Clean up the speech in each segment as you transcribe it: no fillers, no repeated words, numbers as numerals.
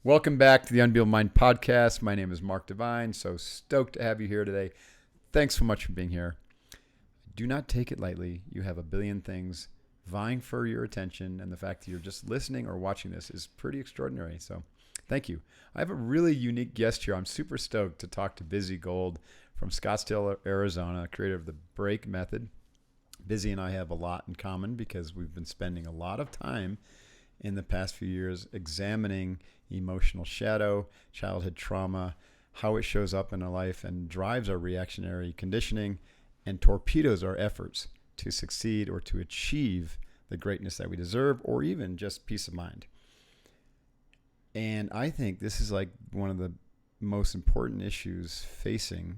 Welcome back to the Unbeatable Mind podcast. My name is Mark Devine. So stoked to have you here today. Thanks so much for being here. Do not take it lightly. You have a billion things vying for your attention, and the fact that you're just listening or watching this is pretty extraordinary. So thank you. I have a really unique guest here. I'm super stoked to talk to Bizzie Gold from Scottsdale, Arizona, creator of the Break Method. Bizzie and I have a lot in common because we've been spending a lot of time in the past few years examining emotional shadow, childhood trauma, how it shows up in our life and drives our reactionary conditioning and torpedoes our efforts to succeed or to achieve the greatness that we deserve, or even just peace of mind. And I think this is like one of the most important issues facing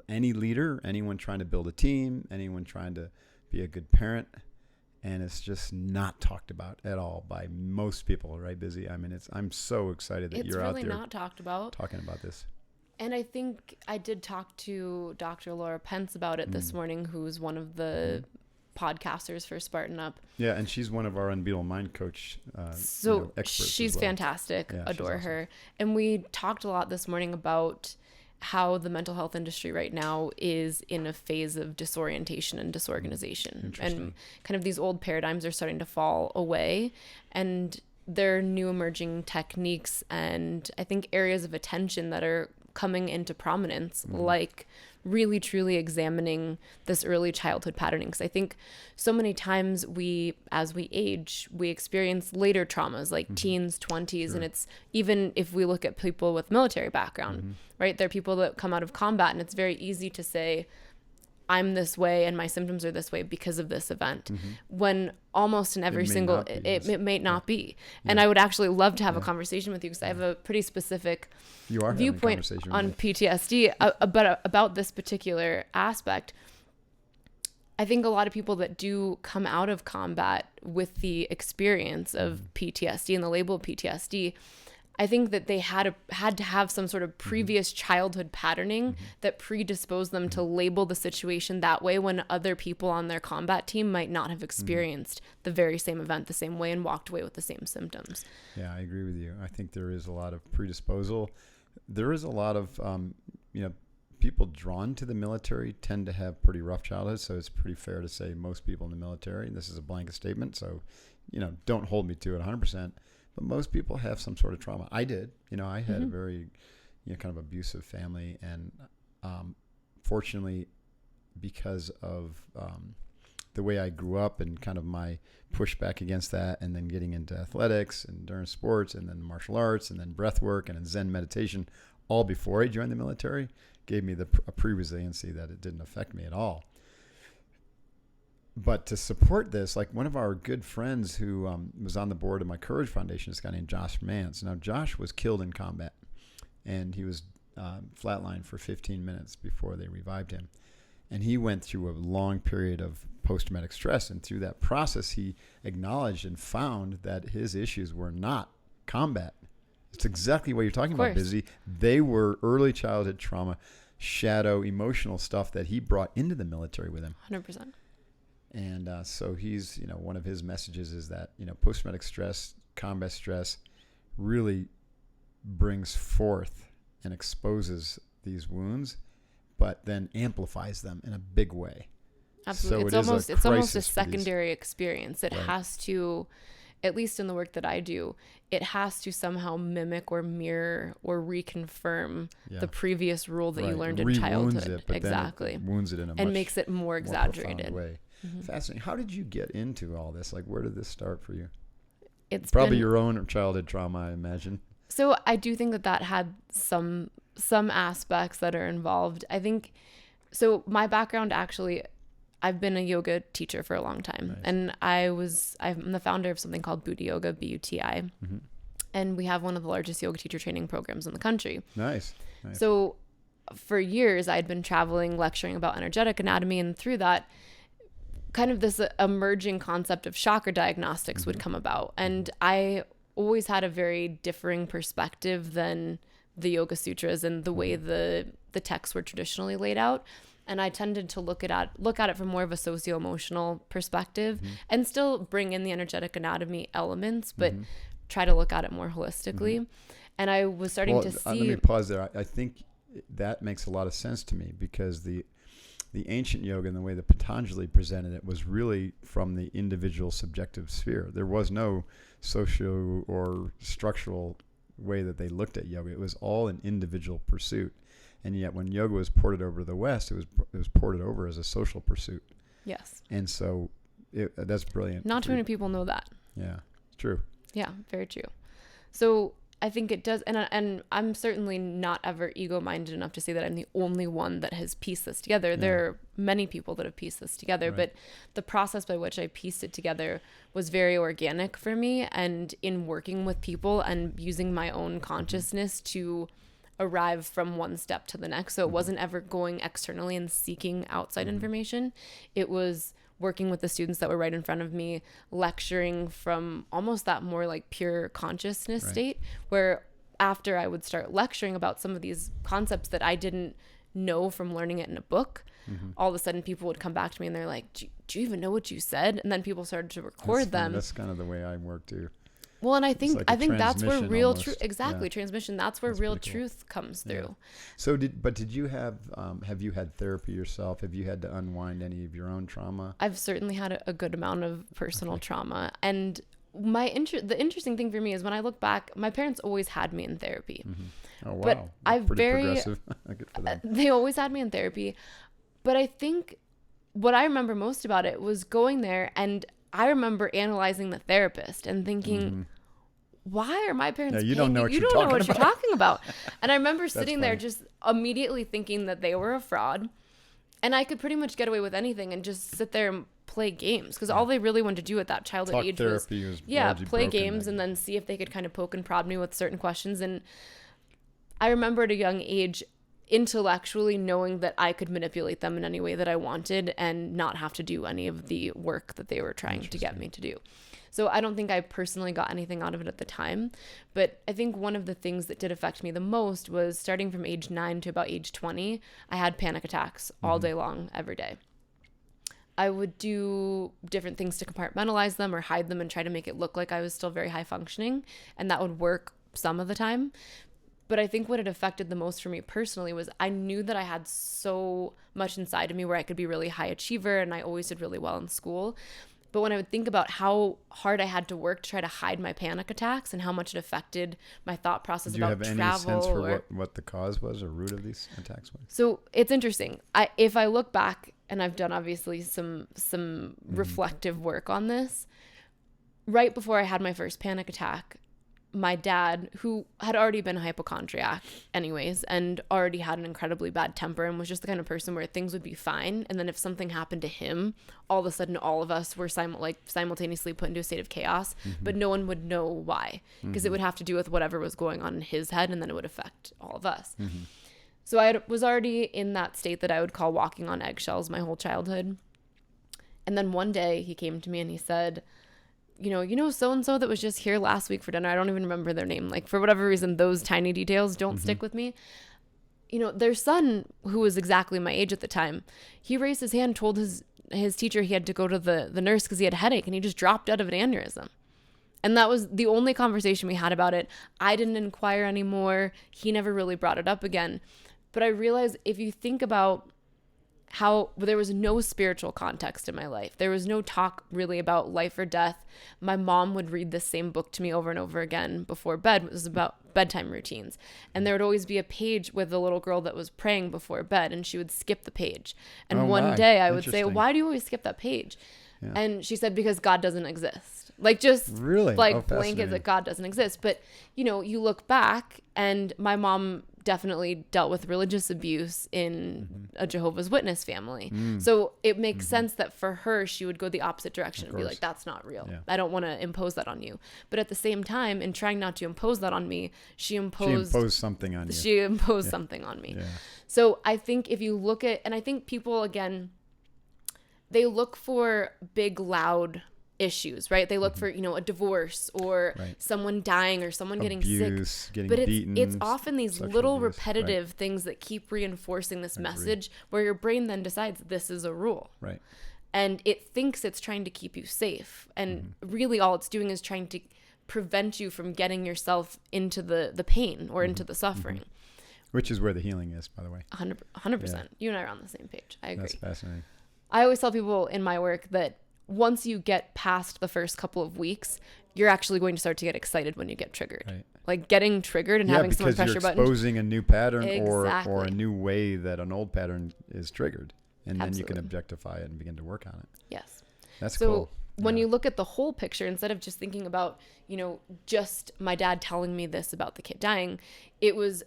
any leader, anyone trying to build a team, anyone trying to be a good parent. And it's just not talked about at all by most people, right, Bizzie? I mean, I'm so excited that you're out there. It's really not talked about. Talking about this. And I think I did talk to Dr. Laura Pence about it this morning, who's one of the podcasters for Spartan Up. Yeah, and she's one of our Unbeatable Mind coach experts. She's fantastic. Yeah, adore she's her. And we talked a lot this morning about how the mental health industry right now is in a phase of disorientation and disorganization. And kind of these old paradigms are starting to fall away. And there are new emerging techniques and I think areas of attention that are coming into prominence, like really truly examining this early childhood patterning. Because I think so many times as we age, we experience later traumas like teens, 20s, and it's even if we look at people with military background, right? There are people that come out of combat and it's very easy to say, I'm this way and my symptoms are this way because of this event, when almost in every single, it may not be. And I would actually love to have a conversation with you because I have a pretty specific viewpoint on PTSD about this particular aspect. I think a lot of people that do come out of combat with the experience of PTSD and the label of PTSD, I think that they had to have some sort of previous childhood patterning that predisposed them to label the situation that way when other people on their combat team might not have experienced the very same event the same way and walked away with the same symptoms. Yeah, I agree with you. I think there is a lot of predisposal. There is a lot of, people drawn to the military tend to have pretty rough childhoods. So it's pretty fair to say most people in the military, and this is a blanket statement, so, don't hold me to it 100%. But most people have some sort of trauma. I did. I had a very, kind of abusive family. And fortunately, because of the way I grew up and kind of my pushback against that, and then getting into athletics and endurance sports and then martial arts and then breath work and then Zen meditation, all before I joined the military, gave me a pre-resiliency that it didn't affect me at all. But to support this, like one of our good friends who was on the board of my Courage Foundation, this guy named Josh Manse. Now, Josh was killed in combat, and he was flatlined for 15 minutes before they revived him. And he went through a long period of post-traumatic stress, and through that process, he acknowledged and found that his issues were not combat. It's exactly what you're talking about, Bizzie. They were early childhood trauma, shadow, emotional stuff that he brought into the military with him. 100%. And so he's, one of his messages is that, post-traumatic stress, combat stress really brings forth and exposes these wounds, but then amplifies them in a big way. Absolutely. So it's almost a secondary experience. It has to, at least in the work that I do, it has to somehow mimic or mirror or reconfirm the previous rule that you learned in childhood. Exactly. Wounds it in a and makes it more exaggerated. More way. Fascinating. How did you get into all this? Like, where did this start for you? It's probably your own childhood trauma, I imagine. So I do think that had some aspects that are involved. I think, so my background actually, I've been a yoga teacher for a long time. Nice. And I'm the founder of something called Buti Yoga, Buti. And we have one of the largest yoga teacher training programs in the country. Nice. So for years, I'd been traveling, lecturing about energetic anatomy, and through that, kind of this emerging concept of chakra diagnostics would come about. And I always had a very differing perspective than the Yoga Sutras and the way the texts were traditionally laid out. And I tended to look at it from more of a socio-emotional perspective and still bring in the energetic anatomy elements, but try to look at it more holistically. And I was starting to see. Let me pause there. I think that makes a lot of sense to me, because the ancient yoga and the way that Patanjali presented it was really from the individual subjective sphere. There was no socio or structural way that they looked at yoga. It was all an individual pursuit. And yet when yoga was ported over to the West, it was ported over as a social pursuit. Yes. And so that's brilliant. Not too many people know that. Yeah, it's true. Yeah, very true. So I think it does, and I'm certainly not ever ego-minded enough to say that I'm the only one that has pieced this together. Yeah. There are many people that have pieced this together, right. But the process by which I pieced it together was very organic for me, and in working with people and using my own consciousness to arrive from one step to the next. So it wasn't ever going externally and seeking outside information. It was working with the students that were right in front of me, lecturing from almost that more like pure consciousness state, where after I would start lecturing about some of these concepts that I didn't know from learning it in a book, all of a sudden people would come back to me and they're like, do you even know what you said? And then people started to record them. That's kind of the way I work too. Well, and I think that's where real truth, exactly. Transmission. That's where real truth comes through. Yeah. So did you have you had therapy yourself? Have you had to unwind any of your own trauma? I've certainly had a good amount of personal trauma. And the interesting thing for me is when I look back, my parents always had me in therapy. Oh, wow. But progressive. Good for them. They always had me in therapy. But I think what I remember most about it was going there, and I remember analyzing the therapist and thinking, why are my parents you don't know what you're talking about? And I remember sitting there just immediately thinking that they were a fraud, and I could pretty much get away with anything and just sit there and play games, because all they really wanted to do at that childhood age was play games and then see if they could kind of poke and prod me with certain questions. And I remember at a young age intellectually knowing that I could manipulate them in any way that I wanted and not have to do any of the work that they were trying to get me to do. So I don't think I personally got anything out of it at the time, but I think one of the things that did affect me the most was starting from age 9 to about age 20, I had panic attacks all day long, every day. I would do different things to compartmentalize them or hide them and try to make it look like I was still very high functioning, and that would work some of the time. But I think what it affected the most for me personally was I knew that I had so much inside of me where I could be really high achiever, and I always did really well in school. But when I would think about how hard I had to work to try to hide my panic attacks and how much it affected my thought process about travel. Do you have any sense for what the cause was or root of these attacks was? So it's interesting. If I look back, and I've done obviously some reflective work on this, right before I had my first panic attack, my dad, who had already been a hypochondriac anyways and already had an incredibly bad temper and was just the kind of person where things would be fine, and then if something happened to him, all of a sudden all of us were simultaneously put into a state of chaos, but no one would know why, because it would have to do with whatever was going on in his head, and then it would affect all of us. So I was already in that state that I would call walking on eggshells my whole childhood. And then one day he came to me and he said, you know, so-and-so that was just here last week for dinner. I don't even remember their name. Like, for whatever reason, those tiny details don't stick with me. You know, their son, who was exactly my age at the time, he raised his hand, told his teacher he had to go to the nurse because he had a headache, and he just dropped out of an aneurysm. And that was the only conversation we had about it. I didn't inquire anymore. He never really brought it up again. But I realized if you think about how there was no spiritual context in my life. There was no talk really about life or death. My mom would read the same book to me over and over again before bed. It was about bedtime routines. And there would always be a page with a little girl that was praying before bed, and she would skip the page. And one day I would say, why do you always skip that page? Yeah. And she said, because God doesn't exist. Like, just really? Blanket that God doesn't exist. But, you know, you look back, and my mom definitely dealt with religious abuse in a Jehovah's Witness family. So it makes sense that for her, she would go the opposite direction and be like, that's not real. Yeah. I don't want to impose that on you. But at the same time, in trying not to impose that on me, she imposed something on you. She imposed something on me. Yeah. So I think if you look at, and I think people, again, they look for big, loud issues, right? They look for, you know, a divorce or someone dying or someone getting sick. But beaten, it's often these little abuse, repetitive things that keep reinforcing this message where your brain then decides this is a rule. Right. And it thinks it's trying to keep you safe. And really all it's doing is trying to prevent you from getting yourself into the pain or into the suffering. Which is where the healing is, by the way. 100%. Yeah. You and I are on the same page. I agree. That's fascinating. I always tell people in my work that once you get past the first couple of weeks, you're actually going to start to get excited when you get triggered. Right. Like getting triggered and having someone press your button. Because you're exposing a new pattern Exactly. or a new way that an old pattern is triggered. And Absolutely. then you can objectify it and begin to work on it. Yes. That's so cool. When you look at the whole picture, instead of just thinking about, just my dad telling me this about the kid dying, it was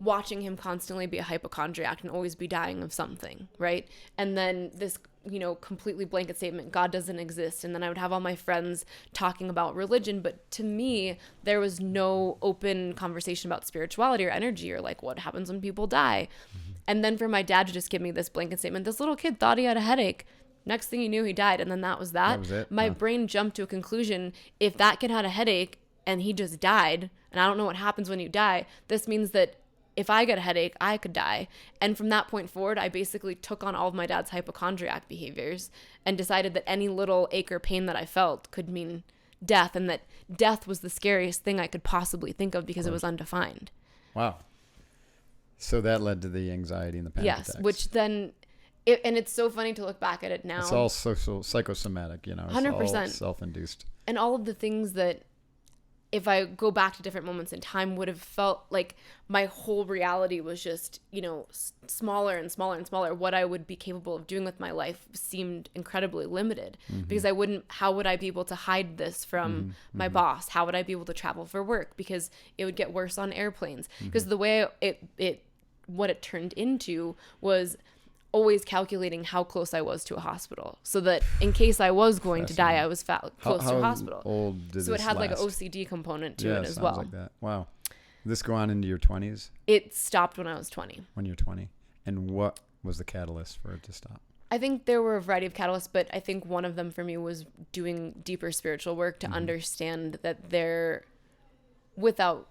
watching him constantly be a hypochondriac and always be dying of something, right? And then this, completely blanket statement, God doesn't exist. And then I would have all my friends talking about religion. But to me, there was no open conversation about spirituality or energy or like what happens when people die. And then for my dad to just give me this blanket statement, this little kid thought he had a headache. Next thing you knew, he died. And then that was that. That was it. My brain jumped to a conclusion. If that kid had a headache and he just died, and I don't know what happens when you die, this means that if I get a headache, I could die. And from that point forward, I basically took on all of my dad's hypochondriac behaviors and decided that any little ache or pain that I felt could mean death, and that death was the scariest thing I could possibly think of because it was undefined. Wow. So that led to the anxiety and the panic attacks. Which then, and it's so funny to look back at it now. It's all psychosomatic, It's 100%. all self-induced. And all of the things that, if I go back to different moments in time, would have felt like my whole reality was just, smaller and smaller and smaller. What I would be capable of doing with my life seemed incredibly limited because how would I be able to hide this from my boss? How would I be able to travel for work? Because it would get worse on airplanes. Because the way what it turned into was always calculating how close I was to a hospital, so that in case I was going to die, I was close to a hospital. Old did so it this had like last? an OCD component to it as sounds well. Like that. Wow. Did this go on into your 20s? It stopped when I was 20. When you're 20. And what was the catalyst for it to stop? I think there were a variety of catalysts, but I think one of them for me was doing deeper spiritual work to understand that without,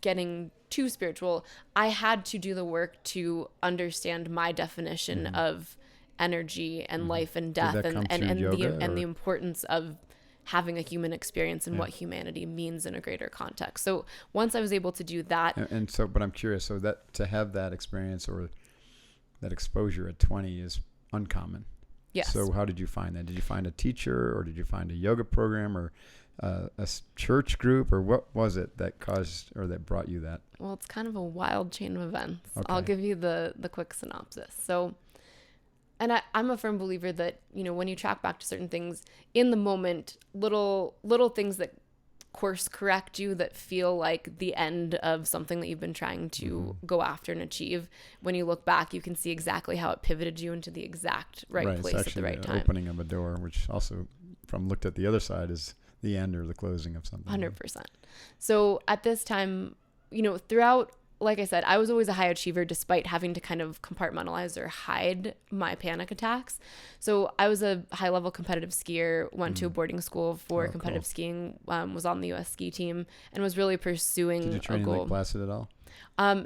getting too spiritual, I had to do the work to understand my definition of energy and life and death and the importance of having a human experience and what humanity means in a greater context. So once I was able to do that. But I'm curious, so that to have that experience or that exposure at 20 is uncommon. Yes. So how did you find that? Did you find a teacher, or did you find a yoga program, or a church group, or what was it that caused or that brought you that? Well, it's kind of a wild chain of events. Okay. I'll give you the quick synopsis. So, and I'm a firm believer that, when you track back to certain things in the moment, little things that course correct you that feel like the end of something that you've been trying to go after and achieve. When you look back, you can see exactly how it pivoted you into the exact right place at the right time. Opening of a door, which also, from looked at the other side, is the end or the closing of something. 100%. So at this time, throughout, like I said, I was always a high achiever despite having to kind of compartmentalize or hide my panic attacks. So I was a high level competitive skier, went to a boarding school for competitive skiing, was on the U.S. ski team, and was really pursuing a goal. Did you train in Lake Placid at all?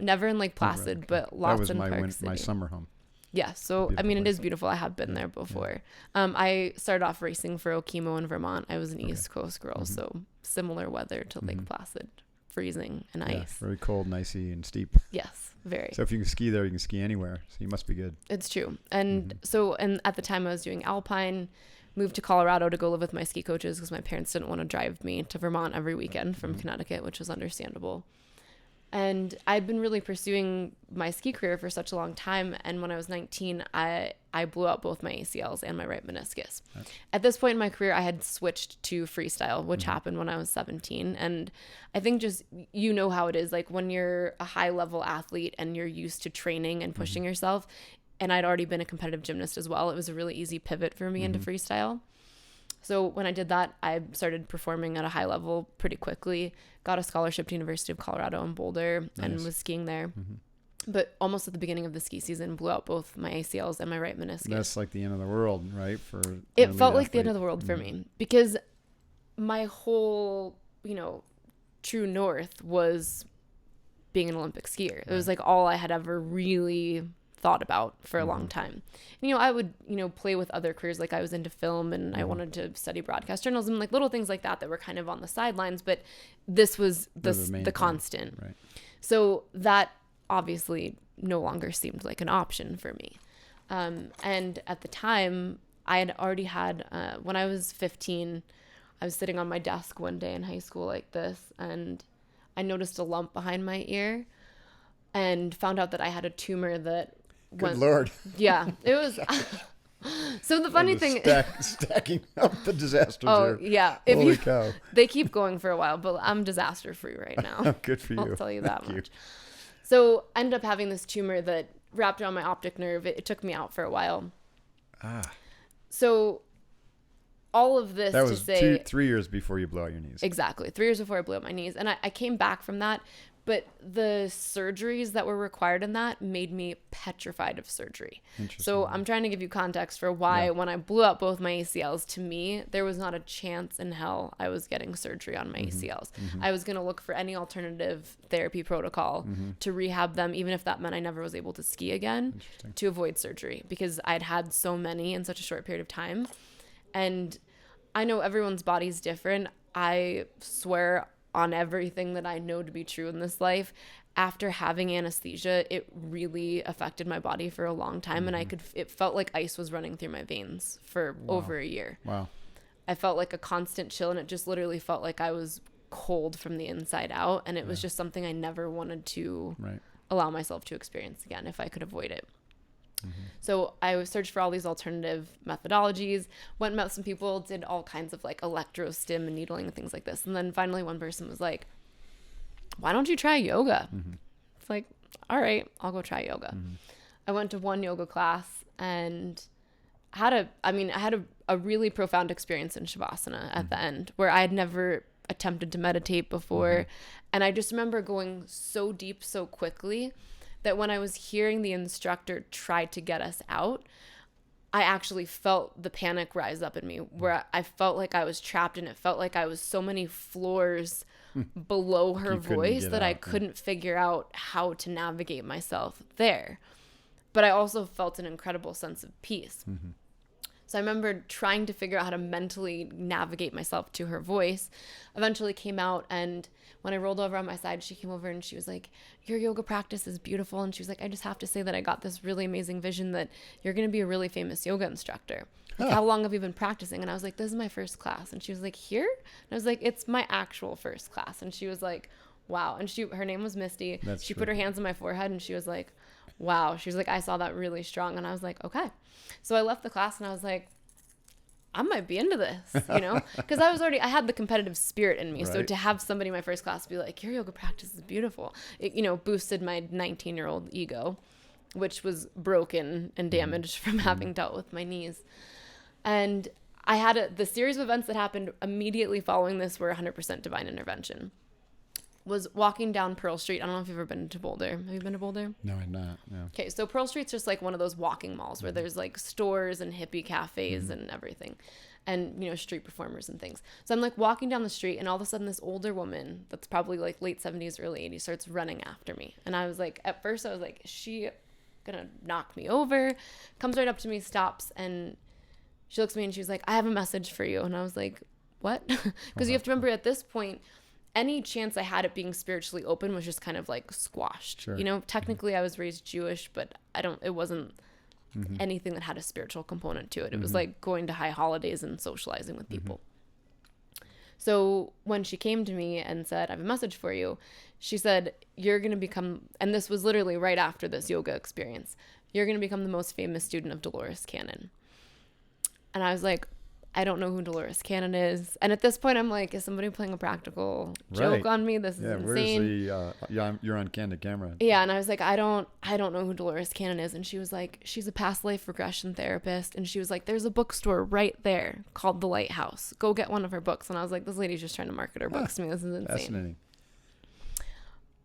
Never in Lake Placid, but lots in Park City. That was my summer home. Yeah, so I mean, it is beautiful. I have been there before. Yeah. I started off racing for Okemo in Vermont. I was an East Coast girl, so similar weather to Lake Placid, freezing and ice. Very cold and icy and steep. Yes, very. So if you can ski there, you can ski anywhere. So you must be good. It's true. And and at the time I was doing alpine, moved to Colorado to go live with my ski coaches because my parents didn't want to drive me to Vermont every weekend from Connecticut, which was understandable. And I'd been really pursuing my ski career for such a long time. And when I was 19, I blew out both my ACLs and my right meniscus. Right. At this point in my career, I had switched to freestyle, which happened when I was 17. And I think just, how it is, like when you're a high level athlete and you're used to training and pushing yourself, and I'd already been a competitive gymnast as well, it was a really easy pivot for me into freestyle. So when I did that, I started performing at a high level pretty quickly, got a scholarship to University of Colorado in Boulder, and was skiing there. But almost at the beginning of the ski season, blew out both my ACLs and my right meniscus. That's like the end of the world, right? It felt like the end of the world for me, because my whole, true north was being an Olympic skier. It was like all I had ever really thought about for a long time. And, I would, play with other careers. Like I was into film and I wanted to study broadcast journalism, like little things like that were kind of on the sidelines, but this was the constant. Right. So that obviously no longer seemed like an option for me. And at the time I had already had, when I was 15, I was sitting on my desk one day in high school like this, and I noticed a lump behind my ear and found out that I had a tumor that Good Lord. Yeah, it was. So the funny thing stacking up the disasters. Oh, here. yeah. Holy cow. They keep going for a while, but I'm disaster free right now. Good for you. I'll tell you that Thank much. you. So I ended up having this tumor that wrapped around my optic nerve. It took me out for a while. So all of this that was to say 3 years before you blew out your knees. Exactly. 3 years before I blew out my knees. And I came back from that, but the surgeries that were required in that made me petrified of surgery. So I'm trying to give you context for why when I blew out both my ACLs, to me, there was not a chance in hell I was getting surgery on my ACLs. I was going to look for any alternative therapy protocol to rehab them, even if that meant I never was able to ski again, to avoid surgery, because I'd had so many in such a short period of time. And I know everyone's body's different. I swear on everything that I know to be true in this life, after having anesthesia, it really affected my body for a long time. And it felt like ice was running through my veins for over a year. Wow. I felt like a constant chill, and it just literally felt like I was cold from the inside out. And it was just something I never wanted to allow myself to experience again if I could avoid it. So I searched for all these alternative methodologies, went and met some people, did all kinds of like electrostim and needling and things like this. And then finally one person was like, why don't you try yoga? It's like, all right, I'll go try yoga. I went to one yoga class and had a really profound experience in Shavasana at the end, where I had never attempted to meditate before. And I just remember going so deep so quickly that when I was hearing the instructor try to get us out, I actually felt the panic rise up in me, where I felt like I was trapped, and it felt like I was so many floors below her voice that I couldn't figure out how to navigate myself there. But I also felt an incredible sense of peace. So I remember trying to figure out how to mentally navigate myself to her voice. Eventually came out, and when I rolled over on my side, she came over and she was like, your yoga practice is beautiful. And she was like, I just have to say that I got this really amazing vision that you're going to be a really famous yoga instructor. Like, how long have you been practicing? And I was like, this is my first class. And she was like, here? And I was like, it's my actual first class. And she was like, wow. And her name was Misty. She put her hands on my forehead and she was like, wow. She was like, I saw that really strong. And I was like, okay. So I left the class and I was like, I might be into this, because I had the competitive spirit in me. So to have somebody in my first class be like, your yoga practice is beautiful, it, boosted my 19-year-old ego, which was broken and damaged from having dealt with my knees. And I had the series of events that happened immediately following this were 100% divine intervention. Was walking down Pearl Street. I don't know if you've ever been to Boulder. Have you been to Boulder? No, I'm not. No. Okay, so Pearl Street's just like one of those walking malls where there's like stores and hippie cafes and everything, and street performers and things. So I'm like walking down the street, and all of a sudden this older woman that's probably like late 70s, early 80s starts running after me. And I was like, at first I was like, is she gonna knock me over? Comes right up to me, stops, and she looks at me and she's like, I have a message for you. And I was like, what? Because you have to remember, at this point, any chance I had at being spiritually open was just kind of like squashed. Sure. Technically I was raised Jewish, but it wasn't anything that had a spiritual component to it. It was like going to high holidays and socializing with people. So when she came to me and said, I have a message for you, she said, you're going to become, and this was literally right after this yoga experience, you're going to become the most famous student of Dolores Cannon. And I was like, I don't know who Dolores Cannon is. And at this point, I'm like, is somebody playing a practical joke on me? This is insane. Where's you're on candid camera. Yeah. And I was like, I don't know who Dolores Cannon is. And she was like, she's a past life regression therapist. And she was like, there's a bookstore right there called The Lighthouse. Go get one of her books. And I was like, this lady's just trying to market her books to me. This is insane. Fascinating.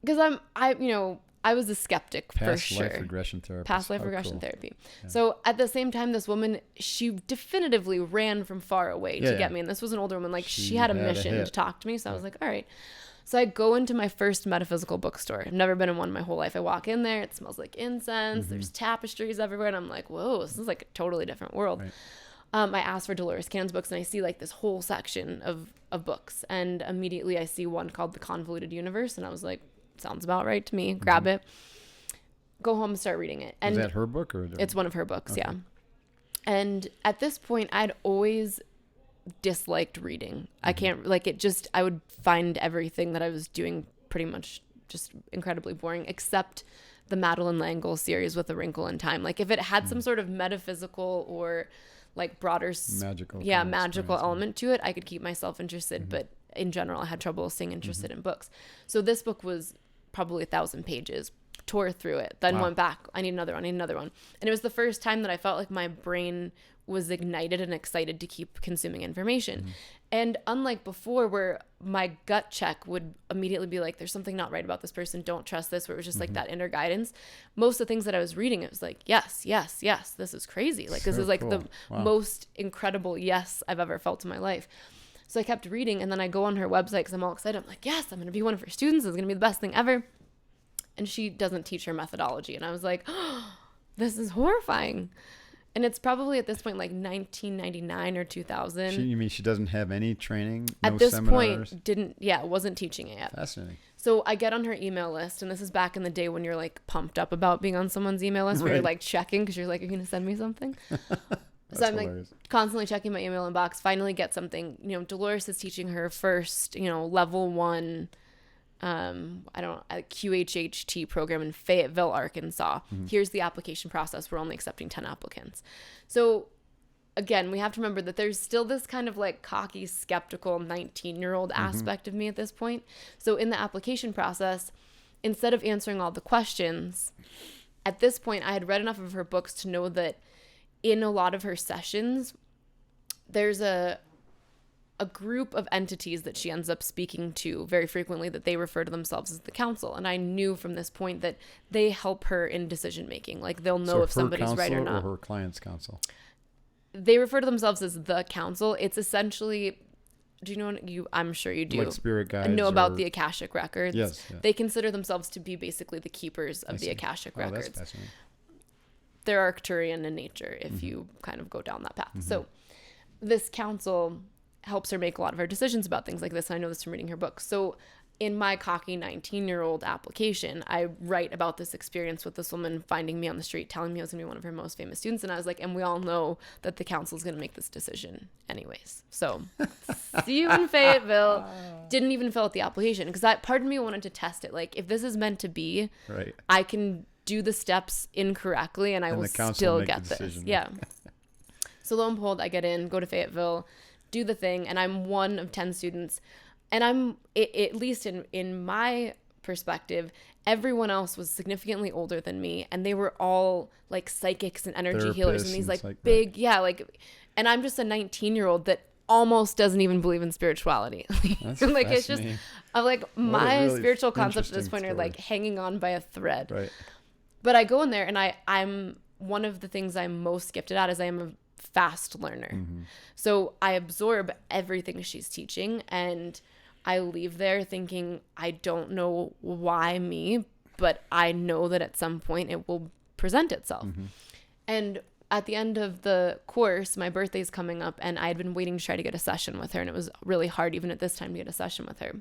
Because I was a skeptic for sure. Past life regression therapy. Past life regression therapy. Yeah. So at the same time, this woman, she definitively ran from far away to get me. And this was an older woman. Like she had a mission to talk to me. So I was like, all right. So I go into my first metaphysical bookstore. I've never been in one my whole life. I walk in there. It smells like incense. There's tapestries everywhere. And I'm like, whoa, this is like a totally different world. Right. I asked for Dolores Cannon's books, and I see like this whole section of books. And immediately I see one called The Convoluted Universe. And I was like, sounds about right to me. Grab it. Go home and start reading it. And is that her book? Or it's one of her books, okay. yeah. And at this point, I'd always disliked reading. I can't, like, it just, I would find everything that I was doing pretty much just incredibly boring, except the Madeleine L'Engle series with A Wrinkle in Time. Like, if it had some sort of metaphysical or like broader magical element to it, I could keep myself interested. But in general, I had trouble staying interested in books. So this book was probably 1,000 pages. Tore through it, then went back. I need another one. And it was the first time that I felt like my brain was ignited and excited to keep consuming information. And unlike before, where my gut check would immediately be like, there's something not right about this person, don't trust this, where it was just like that inner guidance. Most of the things that I was reading, it was like, yes, this is crazy. Like, this is like the most incredible yes I've ever felt in my life. So I kept reading, and then I go on her website because I'm all excited. I'm like, yes, I'm going to be one of her students. It's going to be the best thing ever. And she doesn't teach her methodology. And I was like, oh, this is horrifying. And it's probably at this point like 1999 or 2000. You mean she doesn't have any training? No at this seminars? Point, wasn't teaching it yet. Fascinating. So I get on her email list, and this is back in the day when you're like pumped up about being on someone's email list, where you're like checking because you're like, are you going to send me something? So I'm hilarious. Like constantly checking my email inbox, finally get something. You know, Dolores is teaching her first, level 1 a QHHT program in Fayetteville, Arkansas. Here's the application process. We're only accepting 10 applicants. So again, we have to remember that there's still this kind of like cocky, skeptical 19-year-old aspect of me at this point. So in the application process, instead of answering all the questions, at this point, I had read enough of her books to know that in a lot of her sessions, there's a group of entities that she ends up speaking to very frequently that they refer to themselves as the council. And I knew from this point that they help her in decision making. Like, they'll know if somebody's right or not. Or her client's council? They refer to themselves as the council. It's essentially, do you know what I'm sure you do. Like spirit guides. Know about the Akashic records. Yes. Yeah. They consider themselves to be basically the keepers of the Akashic records. That's fascinating. They're Arcturian in nature if you kind of go down that path. So this council helps her make a lot of her decisions about things like this. And I know this from reading her books. So in my cocky 19-year-old application, I write about this experience with this woman finding me on the street, telling me I was going to be one of her most famous students. And I was like, and we all know that the council is going to make this decision anyways. So see you in Fayetteville. Didn't even fill out the application because part of me wanted to test it. Like, if this is meant to be, right, I can do the steps incorrectly and I will still get this. Yeah. So lo and behold, I get in, go to Fayetteville, do the thing, and I'm one of 10 students. And I'm, at least in my perspective, everyone else was significantly older than me, and they were all like psychics and energy healers and these like big, and I'm just a 19-year-old that almost doesn't even believe in spirituality. Like, it's just, I'm like, my really spiritual concepts at this point are like hanging on by a thread. Right. But I go in there, and I'm one of the things I'm most gifted at is I am a fast learner. So I absorb everything she's teaching, and I leave there thinking, I don't know why me, but I know that at some point it will present itself. And at the end of the course, my birthday's coming up, and I had been waiting to try to get a session with her, and it was really hard even at this time to get a session with her.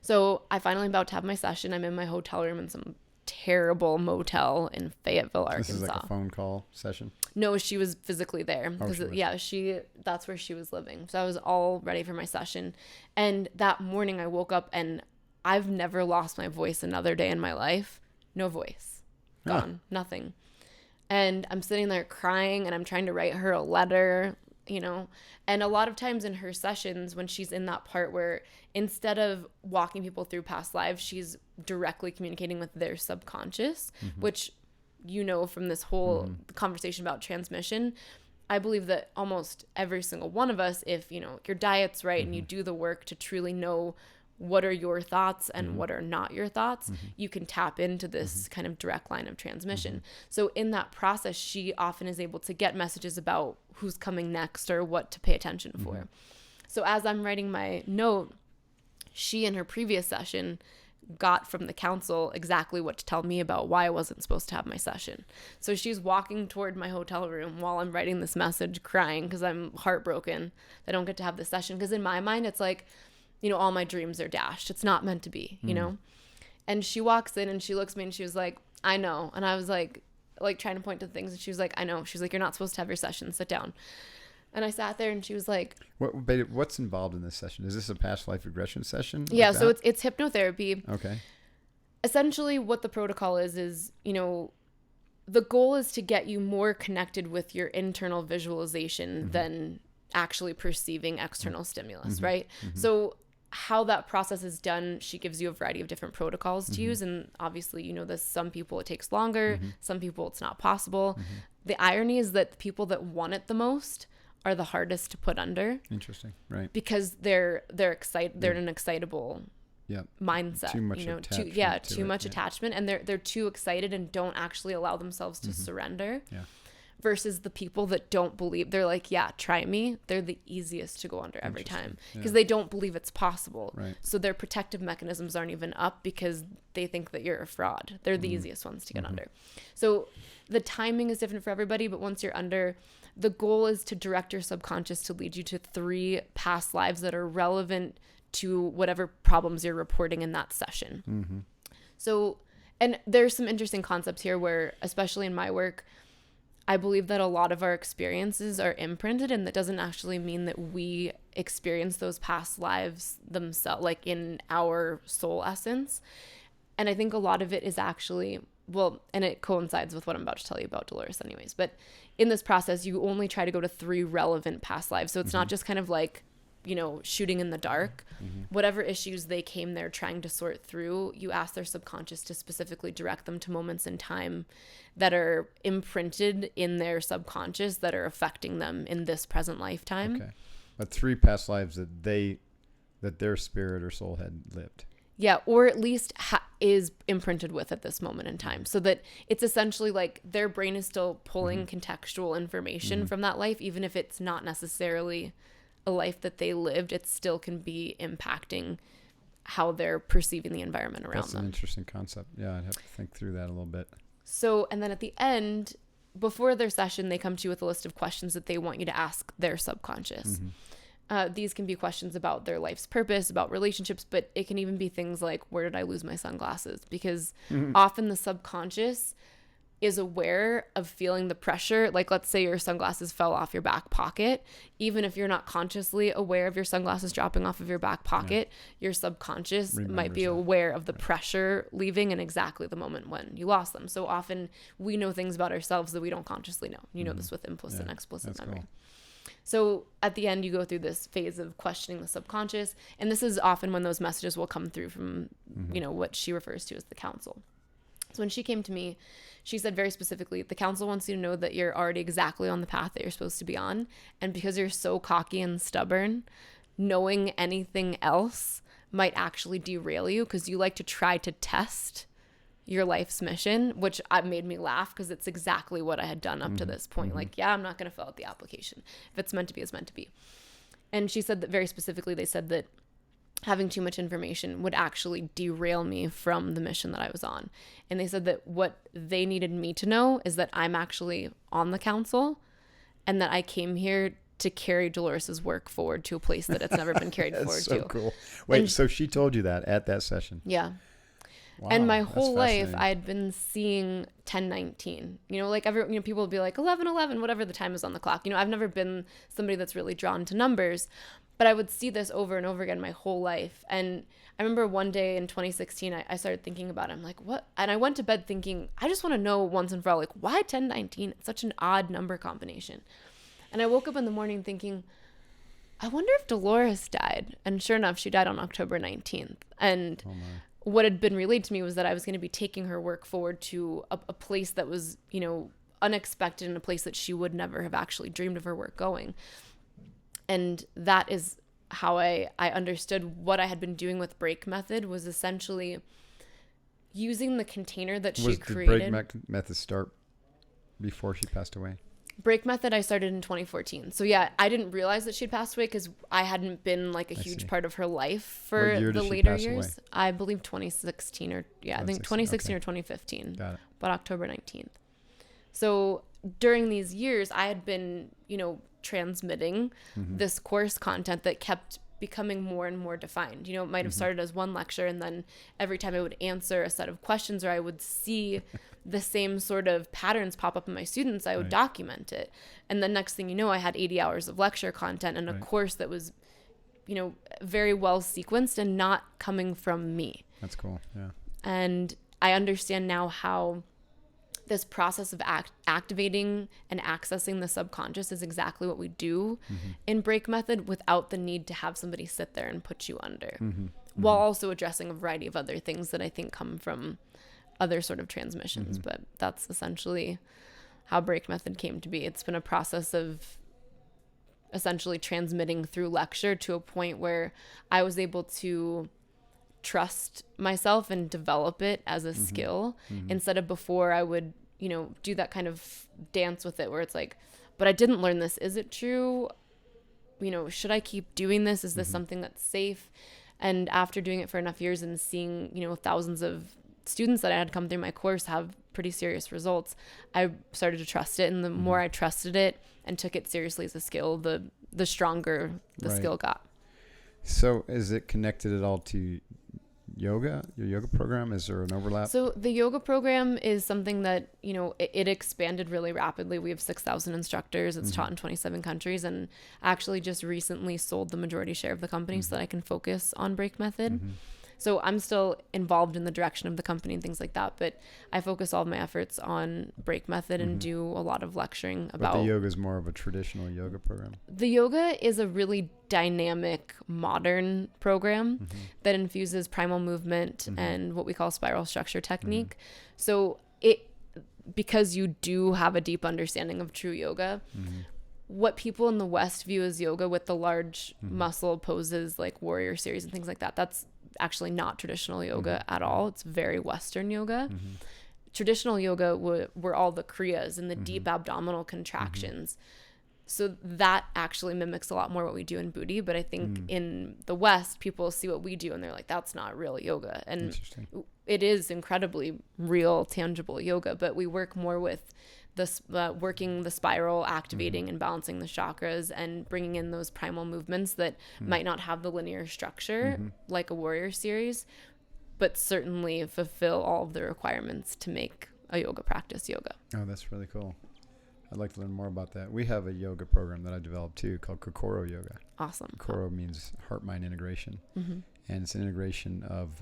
So I finally am about to have my session. I'm in my hotel room in some terrible motel in Fayetteville, Arkansas. This is like a phone call session? No, she was physically there. That's where she was living. So I was all ready for my session. And that morning I woke up, and I've never lost my voice another day in my life. No voice. Gone. Nothing. And I'm sitting there crying, and I'm trying to write her a letter, and a lot of times in her sessions, when she's in that part where instead of walking people through past lives, she's directly communicating with their subconscious, which, from this whole conversation about transmission, I believe that almost every single one of us, if, your diet's right and you do the work to truly know what are your thoughts and what are not your thoughts, you can tap into this kind of direct line of transmission. So in that process, she often is able to get messages about who's coming next or what to pay attention for. So as I'm writing my note, she in her previous session got from the counsel exactly what to tell me about why I wasn't supposed to have my session. So she's walking toward my hotel room while I'm writing this message, crying because I'm heartbroken that I don't get to have this session. Because in my mind, it's like, you know, all my dreams are dashed. It's not meant to be, you know? And she walks in and she looks at me and she was like, I know. And I was like trying to point to things. And she was like, I know. She's like, you're not supposed to have your session. Sit down. And I sat there and she was like, what's involved in this session? Is this a past life regression session? Yeah. So it's hypnotherapy. Okay. Essentially what the protocol is, you know, the goal is to get you more connected with your internal visualization than actually perceiving external stimulus, right? So how that process is done, she gives you a variety of different protocols to use. And obviously, you know this, some people it takes longer, some people it's not possible. The irony is that the people that want it the most are the hardest to put under. Interesting, right? Because they're excited, they're in an excitable mindset. Too much attachment. Too much attachment, and they're too excited and don't actually allow themselves to surrender. Yeah. Versus the people that don't believe, they're like, yeah, try me. They're the easiest to go under every time because they don't believe it's possible. Right. So their protective mechanisms aren't even up because they think that you're a fraud. They're the easiest ones to get under. So the timing is different for everybody, but once you're under, the goal is to direct your subconscious to lead you to 3 past lives that are relevant to whatever problems you're reporting in that session. So, and there's some interesting concepts here where, especially in my work, I believe that a lot of our experiences are imprinted, and that doesn't actually mean that we experience those past lives themselves, like in our soul essence. And I think a lot of it is actually, well, and it coincides with what I'm about to tell you about Dolores anyways, but in this process, you only try to go to 3 relevant past lives. So it's not just kind of like, you know, shooting in the dark. Whatever issues they came there trying to sort through, you ask their subconscious to specifically direct them to moments in time that are imprinted in their subconscious that are affecting them in this present lifetime. Okay. But 3 past lives that their spirit or soul had lived. Yeah, or at least is imprinted with at this moment in time, so that it's essentially like their brain is still pulling contextual information from that life, even if it's not necessarily a life that they lived. It still can be impacting how they're perceiving the environment around them. That's an interesting concept. Yeah, I'd have to think through that a little bit. So, and then at the end, before their session, they come to you with a list of questions that they want you to ask their subconscious. These can be questions about their life's purpose, about relationships, but it can even be things like, where did I lose my sunglasses? Because often the subconscious is aware of feeling the pressure. Like, let's say your sunglasses fell off your back pocket. Even if you're not consciously aware of your sunglasses dropping off of your back pocket, your subconscious might be aware of the pressure leaving and exactly the moment when you lost them. So often we know things about ourselves that we don't consciously know. You know this with implicit and explicit memory. Cool. So at the end, you go through this phase of questioning the subconscious. And this is often when those messages will come through from, you know, what she refers to as the counsel. So when she came to me, she said very specifically, the counsel wants you to know that you're already exactly on the path that you're supposed to be on. And because you're so cocky and stubborn, knowing anything else might actually derail you, because you like to try to test your life's mission, which made me laugh because it's exactly what I had done up to this point. Like, yeah, I'm not going to fill out the application. If it's meant to be, it's meant to be. And she said that very specifically, they said that having too much information would actually derail me from the mission that I was on. And they said that what they needed me to know is that I'm actually on the council and that I came here to carry Dolores's work forward to a place that it's never been carried forward to. That's so cool. Wait, so she told you that at that session? Yeah. Wow, and my whole life I had been seeing 1019, you know, like people would be like 11:11, whatever the time is on the clock. You know, I've never been somebody that's really drawn to numbers, but I would see this over and over again my whole life. And I remember one day in 2016, I started thinking about it. I'm like, what? And I went to bed thinking, I just want to know once and for all, like, why 1019? It's such an odd number combination. And I woke up in the morning thinking, I wonder if Dolores died. And sure enough, she died on October 19th. And what had been relayed to me was that I was going to be taking her work forward to a place that was, you know, unexpected, and a place that she would never have actually dreamed of her work going. And that is how I understood what I had been doing with Break Method was essentially using the container that she created. Was the Break Method start before she passed away? Break Method I started in 2014. So yeah, I didn't realize that she'd passed away because I hadn't been like a huge part of her life for the later years. Away? I believe 2016 or I think 2016 or 2015. Got it. But October 19th. So during these years, I had been, transmitting this course content that kept becoming more and more defined. It might have started as one lecture, and then every time I would answer a set of questions or I would see the same sort of patterns pop up in my students, I would document it. And then next thing you know, I had 80 hours of lecture content and a course that was, very well sequenced and not coming from me. That's cool. Yeah. And I understand now how this process of activating and accessing the subconscious is exactly what we do in Break Method without the need to have somebody sit there and put you under, while also addressing a variety of other things that I think come from other sort of transmissions. But that's essentially how Break Method came to be. It's been a process of essentially transmitting through lecture to a point where I was able to trust myself and develop it as a skill instead of before I would, do that kind of dance with it where it's like, but I didn't learn this. Is it true? Should I keep doing this? Is this something that's safe? And after doing it for enough years and seeing, thousands of students that I had come through my course have pretty serious results, I started to trust it. And the more I trusted it and took it seriously as a skill, the stronger the skill got. So is it connected at all to yoga, your yoga program? Is there an overlap? So the yoga program is something that, it expanded really rapidly. We have 6,000 instructors. It's taught in 27 countries, and actually just recently sold the majority share of the company so that I can focus on Break Method. So I'm still involved in the direction of the company and things like that, but I focus all of my efforts on Break Method and do a lot of lecturing about. But the yoga is more of a traditional yoga program. The yoga is a really dynamic, modern program that infuses primal movement and what we call spiral structure technique. So because you do have a deep understanding of true yoga, what people in the West view as yoga with the large muscle poses like warrior series and things like that, that's actually not traditional yoga at all. It's very Western yoga. Traditional yoga were all the kriyas and the deep abdominal contractions. So that actually mimics a lot more what we do in Buti. But I think in the West, people see what we do and they're like, that's not real yoga. And it is incredibly real, tangible yoga. But we work more with working the spiral, activating and balancing the chakras and bringing in those primal movements that might not have the linear structure like a warrior series, but certainly fulfill all of the requirements to make a yoga practice yoga. Oh, that's really cool. I'd like to learn more about that. We have a yoga program that I developed too called Kokoro Yoga. Awesome. Kokoro means heart-mind integration. And it's an integration of,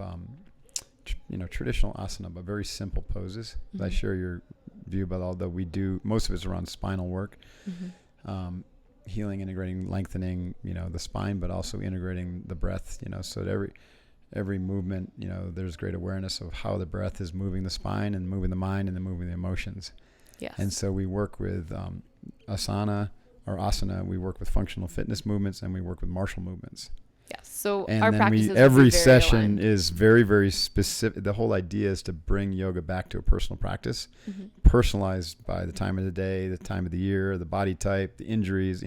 traditional asana, but very simple poses. I share your view about, although we do, most of it's around spinal work, healing, integrating, lengthening, the spine, but also integrating the breath, so that every movement, there's great awareness of how the breath is moving the spine and moving the mind and then moving the emotions. Yes. And so we work with asana, we work with functional fitness movements, and we work with martial movements. Yes. So and our then practices every session aligned. is very, very specific. The whole idea is to bring yoga back to a personal practice, personalized by the time of the day, the time of the year, the body type, the injuries,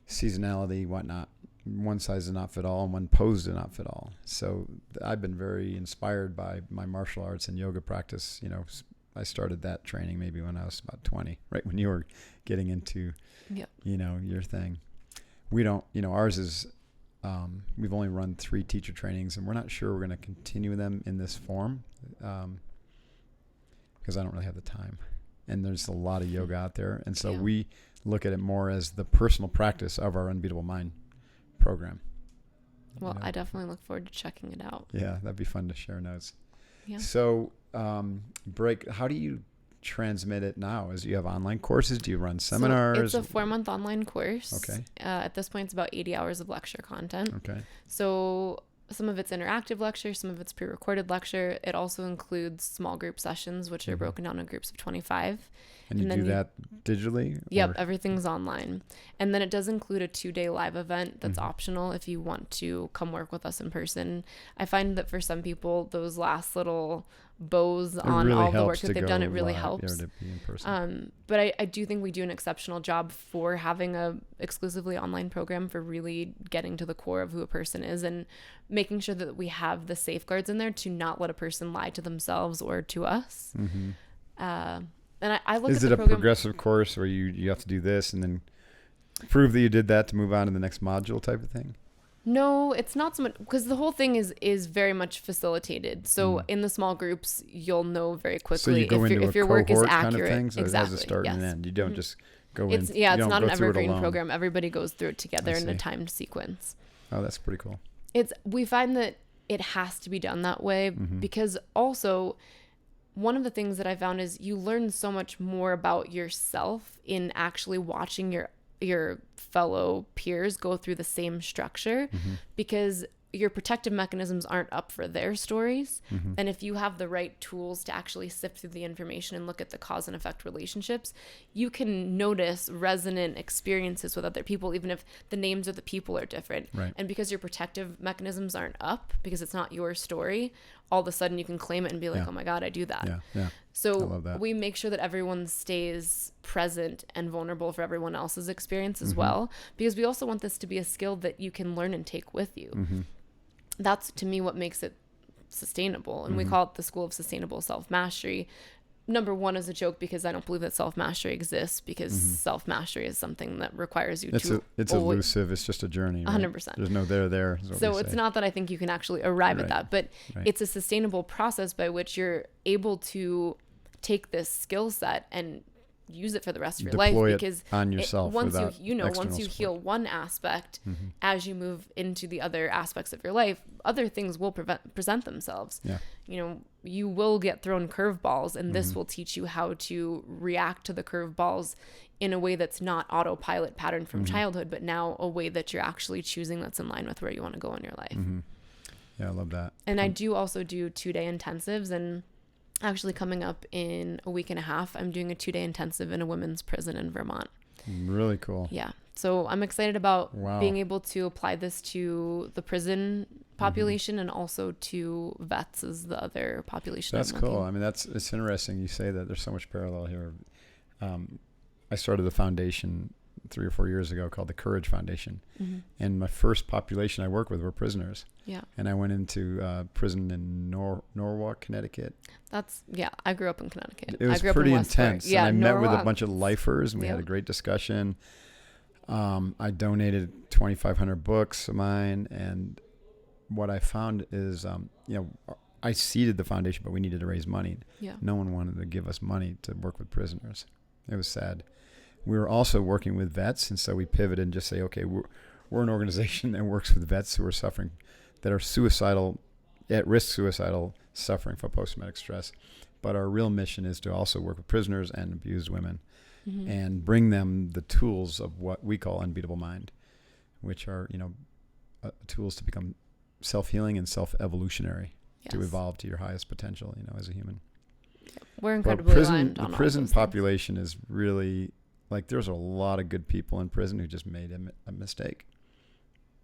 seasonality, whatnot. One size does not fit all, and one pose does not fit all. So I've been very inspired by my martial arts and yoga practice. I started that training maybe when I was about 20, right when you were getting into, your thing. We don't, ours is, we've only run 3 teacher trainings, and we're not sure we're going to continue them in this form because I don't really have the time. And there's a lot of yoga out there. And so we look at it more as the personal practice of our Unbeatable Mind program. Well, I definitely look forward to checking it out. Yeah, that'd be fun to share notes. Yeah. So how do you transmit it now? Is you have online courses? Do you run seminars? So it's a 4-month online course. Okay. At this point, it's about 80 hours of lecture content. Okay. So some of it's interactive lecture, some of it's pre-recorded lecture. It also includes small group sessions, which are broken down in groups of 25. And you do that digitally? Yep, everything's online. And then it does include a 2-day live event that's optional if you want to come work with us in person. I find that for some people, those last little bows on really all the work helps that to they've go done. It really live, helps. to be in person. But I do think we do an exceptional job for having a exclusively online program for really getting to the core of who a person is and making sure that we have the safeguards in there to not let a person lie to themselves or to us. Mm-hmm. And I look at Is the it a program, progressive course where you have to do this and then prove that you did that to move on to the next module type of thing? No, it's not so much, because the whole thing is very much facilitated. So in the small groups, you'll know very quickly So you go into if your work is cohort accurate. kind of thing, so exactly. it has a start and an end. You don't just go It's in. yeah, you it's don't not go an through it evergreen alone. program. Everybody goes through it together I in a see. timed sequence. Oh, that's pretty cool. We find that it has to be done that way because also one of the things that I found is you learn so much more about yourself in actually watching your fellow peers go through the same structure because your protective mechanisms aren't up for their stories. And if you have the right tools to actually sift through the information and look at the cause and effect relationships, you can notice resonant experiences with other people, even if the names of the people are different. Right. And because your protective mechanisms aren't up, because it's not your story, all of a sudden you can claim it and be like, oh my God, I do that. Yeah. So I love that. we make sure that everyone stays present and vulnerable for everyone else's experience as well, because we also want this to be a skill that you can learn and take with you. That's, to me, what makes it sustainable. And we call it the School of Sustainable Self-Mastery. Number one is a joke because I don't believe that self-mastery exists, because self-mastery is something that requires you to... It's elusive. It's just a journey. Right? 100%. There's no there. So it's not that I think you can actually arrive at that, but it's a sustainable process by which you're able to take this skill set and use it for the rest of your life, because on yourself once without you heal one aspect, as you move into the other aspects of your life, other things will present themselves. You will get thrown curveballs, and this will teach you how to react to the curveballs in a way that's not autopilot pattern from childhood, but now a way that you're actually choosing that's in line with where you want to go in your life. Yeah, I love that. And I do also do 2-day intensives, and actually coming up in a week and a half, I'm doing a 2-day intensive in a women's prison in Vermont. Really cool. Yeah. So I'm excited about being able to apply this to the prison population and also to vets as the other population. That's cool. I mean, it's interesting you say that. There's so much parallel here. I started the foundation 3 or 4 years ago called the Courage Foundation. And my first population I worked with were prisoners. Yeah. And I went into prison in Norwalk, Connecticut. I grew up in Connecticut. It was pretty intense. Yeah, and I met with a bunch of lifers, and we had a great discussion. I donated 2,500 books of mine, and what I found is, I seeded the foundation, but we needed to raise money. Yeah. No one wanted to give us money to work with prisoners. It was sad. We were also working with vets, and so we pivoted and just say, okay, we're an organization that works with vets who are suffering, that are suicidal, at-risk suicidal, suffering from post-traumatic stress. But our real mission is to also work with prisoners and abused women and bring them the tools of what we call unbeatable mind, which are, tools to become self-healing and self-evolutionary, to evolve to your highest potential, as a human. We're incredibly aligned on the prison population is really... Like, there's a lot of good people in prison who just made a mistake.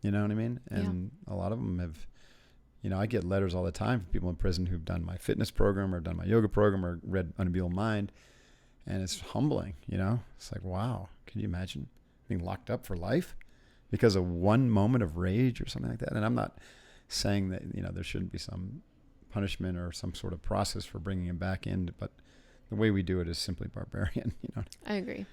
You know what I mean? And a lot of them have, I get letters all the time from people in prison who've done my fitness program or done my yoga program or read Unbeatable Mind. And it's humbling, It's like, wow, can you imagine being locked up for life because of one moment of rage or something like that? And I'm not saying that, there shouldn't be some punishment or some sort of process for bringing him back in, but the way we do it is simply barbarian, I agree.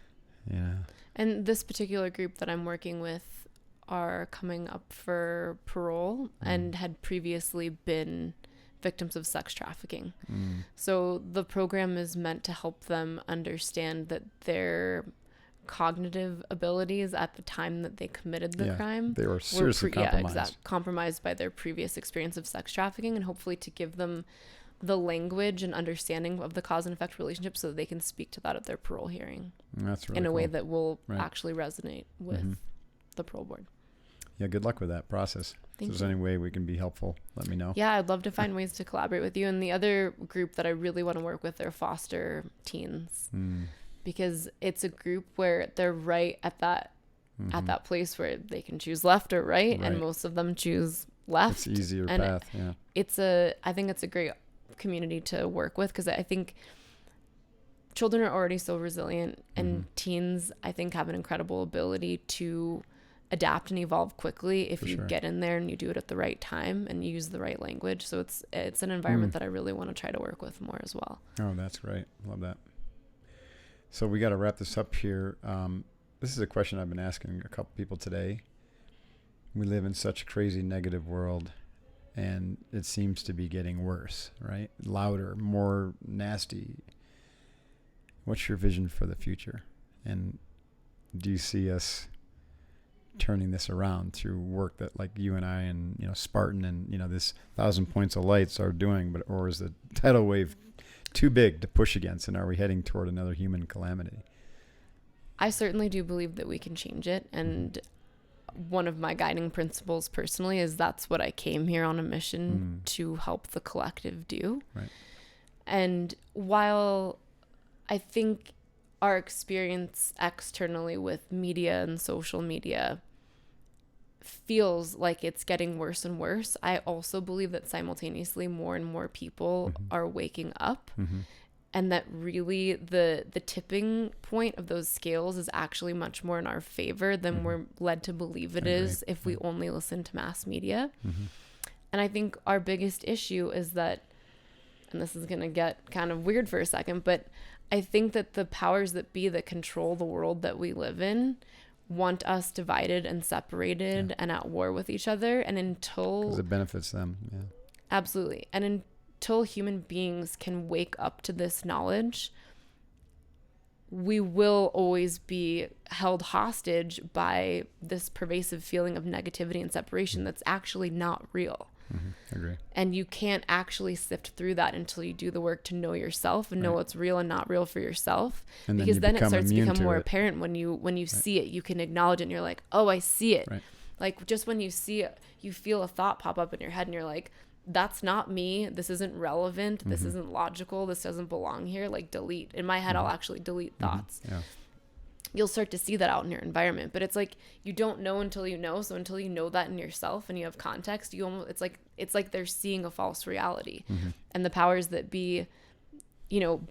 Yeah. And this particular group that I'm working with are coming up for parole and had previously been victims of sex trafficking. So the program is meant to help them understand that their cognitive abilities at the time that they committed the crime, they were seriously compromised. Compromised by their previous experience of sex trafficking, and hopefully to give them the language and understanding of the cause and effect relationship so that they can speak to that at their parole hearing. That's really in a cool. way that will actually resonate with the parole board. Yeah, good luck with that process. If there's any way we can be helpful, let me know. Yeah, I'd love to find ways to collaborate with you. And the other group that I really want to work with are foster teens, because it's a group where they're right at that place where they can choose left or right. And most of them choose left. It's easier path. Yeah. I think it's a great community to work with, because I think children are already so resilient, and teens, I think, have an incredible ability to adapt and evolve quickly if you get in there and you do it at the right time and you use the right language. So it's an environment that I really want to try to work with more as well. Oh, that's great. Love that. So we got to wrap this up here. This is a question I've been asking a couple people today. We live in such a crazy negative world, and it seems to be getting worse, right? Louder, more nasty. What's your vision for the future? And do you see us turning this around through work that like you and I and, Spartan and, this 1,000 Points of Lights are doing, or is the tidal wave too big to push against? And are we heading toward another human calamity? I certainly do believe that we can change it. And one of my guiding principles personally is that's what I came here on a mission to help the collective do. Right. And while I think our experience externally with media and social media feels like it's getting worse and worse, I also believe that simultaneously more and more people are waking up, and that really the tipping point of those scales is actually much more in our favor than we're led to believe it is if we only listen to mass media. And I think our biggest issue is that, and this is going to get kind of weird for a second, but I think that the powers that be that control the world that we live in want us divided and separated and at war with each other. And until... because it benefits them. Yeah. Absolutely. And until human beings can wake up to this knowledge, we will always be held hostage by this pervasive feeling of negativity and separation that's actually not real. I agree. And you can't actually sift through that until you do the work to know yourself and know what's real and not real for yourself. And because then it starts to become more apparent when you see it, you can acknowledge it and you're like, oh, I see it. Right. Like just when you see it, you feel a thought pop up in your head and you're like, that's not me. This isn't relevant. This isn't logical. This doesn't belong here. Like delete. In my head, I'll actually delete thoughts. Yeah. You'll start to see that out in your environment, but it's like you don't know until you know. So until you know that in yourself and you have context, it's like they're seeing a false reality, and the powers that be,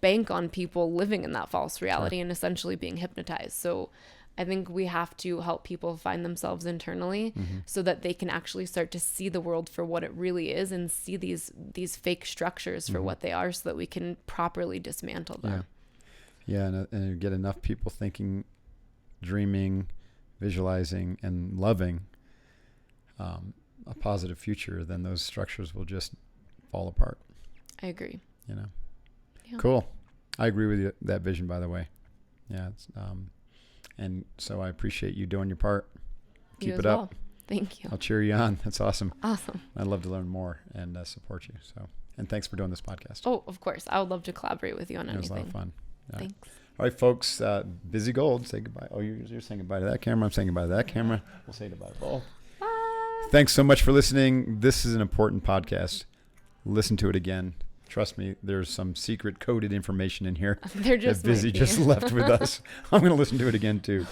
bank on people living in that false reality and essentially being hypnotized. So I think we have to help people find themselves internally so that they can actually start to see the world for what it really is and see these fake structures for what they are, so that we can properly dismantle them. Yeah, and get enough people thinking, dreaming, visualizing, and loving a positive future, then those structures will just fall apart. I agree. Yeah. Cool. I agree with you, that vision, by the way. Yeah. It's, and so I appreciate you doing your part. Keep it up. Well. Thank you. I'll cheer you on. That's awesome. Awesome. I'd love to learn more and support you. And thanks for doing this podcast. Oh, of course. I would love to collaborate with you on anything. It was a lot of fun. Yeah. Thanks. All right, folks. Bizzie Gold, say goodbye. Oh, you're saying goodbye to that camera. I'm saying goodbye to that camera. We'll say goodbye to both. Bye. Thanks so much for listening. This is an important podcast. Listen to it again. Trust me, there's some secret coded information in here that Bizzie just left with us. I'm going to listen to it again too.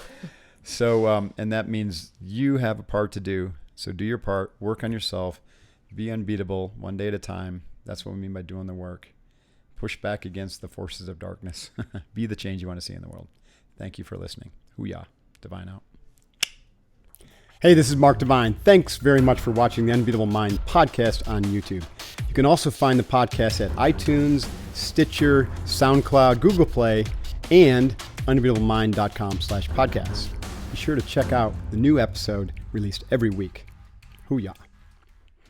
So, and that means you have a part to do. So do your part. Work on yourself. Be unbeatable, one day at a time. That's what we mean by doing the work. Push back against the forces of darkness. Be the change you want to see in the world. Thank you for listening. Hoo-yah. Divine out. Hey, this is Mark Divine. Thanks very much for watching the Unbeatable Mind podcast on YouTube. You can also find the podcast at iTunes, Stitcher, SoundCloud, Google Play, and unbeatablemind.com/podcast. Be sure to check out the new episode released every week. Hoo-yah.